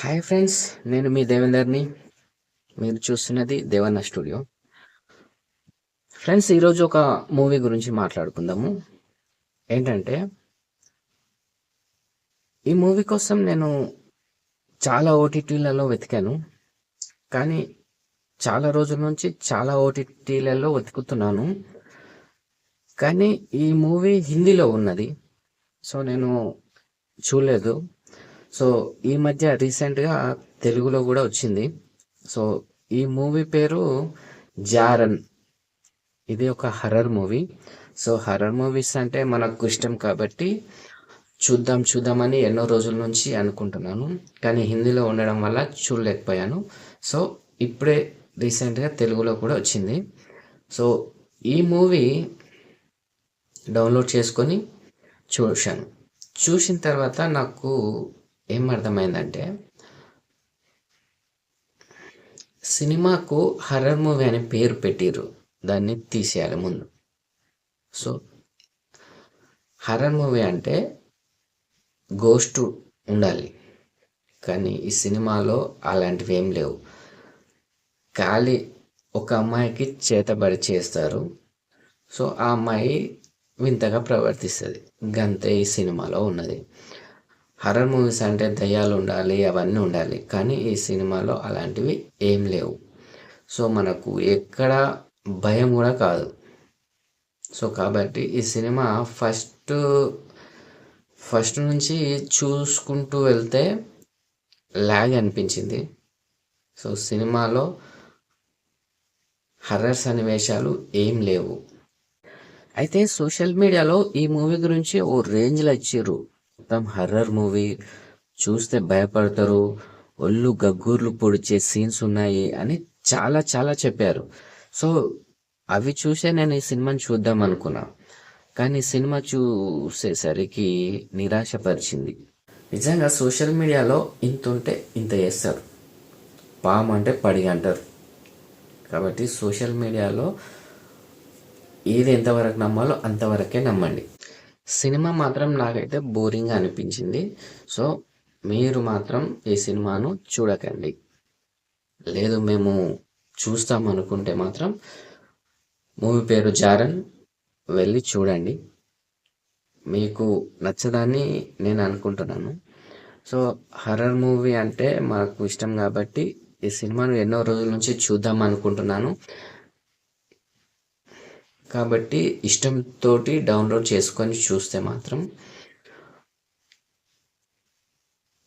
Hi friends, నేను మీ దేవేందర్ని. మీరు చూస్తున్నది దేవన్న స్టూడియో. ఫ్రెండ్స్, ఈరోజు ఒక మూవీ గురించి మాట్లాడుకుందాము. ఏంటంటే, ఈ మూవీ కోసం నేను చాలా ఓటీటీలలో వెతికాను, కానీ చాలా రోజుల నుంచి చాలా ఓటీటీలలో వెతుకుతున్నాను. కానీ ఈ మూవీ హిందీలో ఉన్నది, సో నేను చూడలేదు. సో ఈ మధ్య రీసెంట్గా తెలుగులో కూడా వచ్చింది. సో ఈ మూవీ పేరు జారన్. ఇది ఒక horror movie. So horror movies అంటే మనకు ఇష్టం కాబట్టి చూద్దామని ఎన్నో రోజుల నుంచి అనుకుంటున్నాను, కానీ హిందీలో ఉండడం వల్ల చూడలేకపోయాను. సో ఇప్పుడే రీసెంట్గా తెలుగులో కూడా వచ్చింది. సో ఈ మూవీ డౌన్లోడ్ చేసుకొని చూశాను. చూసిన తర్వాత నాకు ఏం అర్థమైందంటే, సినిమాకు హర్రర్ మూవీ అనే పేరు పెట్టిర్రు, దాన్ని తీసేయాలి ముందు. సో హర్రర్ మూవీ అంటే గోస్ట్ ఉండాలి, కానీ ఈ సినిమాలో అలాంటివి ఏం లేవు. ఖాళీ ఒక అమ్మాయికి చేతబడి చేస్తారు. సో ఆ అమ్మాయి వింతగా ప్రవర్తిస్తుంది, గంతే ఈ సినిమాలో ఉన్నది. హర్రర్ మూవీస్ అంటే దయ్యాలు ఉండాలి, అవన్నీ ఉండాలి, కానీ ఈ సినిమాలో అలాంటివి ఏం లేవు. సో మనకు ఎక్కడ భయం కూడా కాదు. సో కాబట్టి ఈ సినిమా ఫస్ట్ నుంచి చూసుకుంటూ వెళ్తే లాగ్ అనిపించింది. సో సినిమాలో హర్రర్ సన్నివేశాలు ఏం లేవు. అయితే సోషల్ మీడియాలో ఈ మూవీ గురించి ఓ రేంజ్లో ఇచ్చిర్రు. మొత్తం హర్రర్ మూవీ, చూస్తే భయపడతారు, ఒళ్ళు గగ్గూర్లు పొడిచే సీన్స్ ఉన్నాయి అని చాలా చాలా చెప్పారు. సో అవి చూసే నేను ఈ సినిమాని చూద్దాం అనుకున్నా, కానీ సినిమా చూసేసరికి నిరాశపరిచింది. నిజంగా సోషల్ మీడియాలో ఇంత ఉంటే ఇంత చేస్తారు, పాము అంటే పడి అంటారు. కాబట్టి సోషల్ మీడియాలో ఏది ఎంతవరకు నమ్మాలో అంతవరకే నమ్మండి. సినిమా మాత్రం నాకైతే బోరింగ్గా అనిపించింది. సో మీరు మాత్రం ఈ సినిమాను చూడకండి. లేదు మేము చూస్తాం అనుకుంటే మాత్రం మూవీ పేరు జారన్, వెళ్ళి చూడండి. మీకు నచ్చదని నేను అనుకుంటున్నాను. సో హర్రర్ మూవీ అంటే మాకు ఇష్టం కాబట్టి ఈ సినిమాను ఎన్నో రోజుల నుంచి చూద్దాం అనుకుంటున్నాను. కాబట్టి ఇష్టంతో డౌన్లోడ్ చేసుకొని చూస్తే మాత్రం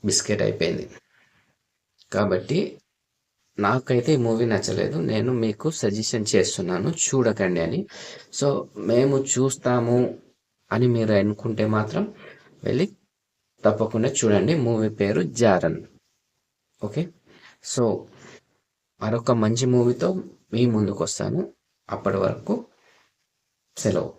బిస్కెట్ అయిపోయింది. కాబట్టి నాకైతే ఈ మూవీ నచ్చలేదు. నేను మీకు సజెషన్ చేస్తున్నాను, చూడకండి అని. సో మేము చూస్తాము అని మీరు అనుకుంటే మాత్రం వెళ్ళి తప్పకుండా చూడండి. మూవీ పేరు జారన్. ఓకే, సో మరొక మంచి మూవీతో మీ ముందుకు వస్తాను. అప్పటి వరకు సెలవు.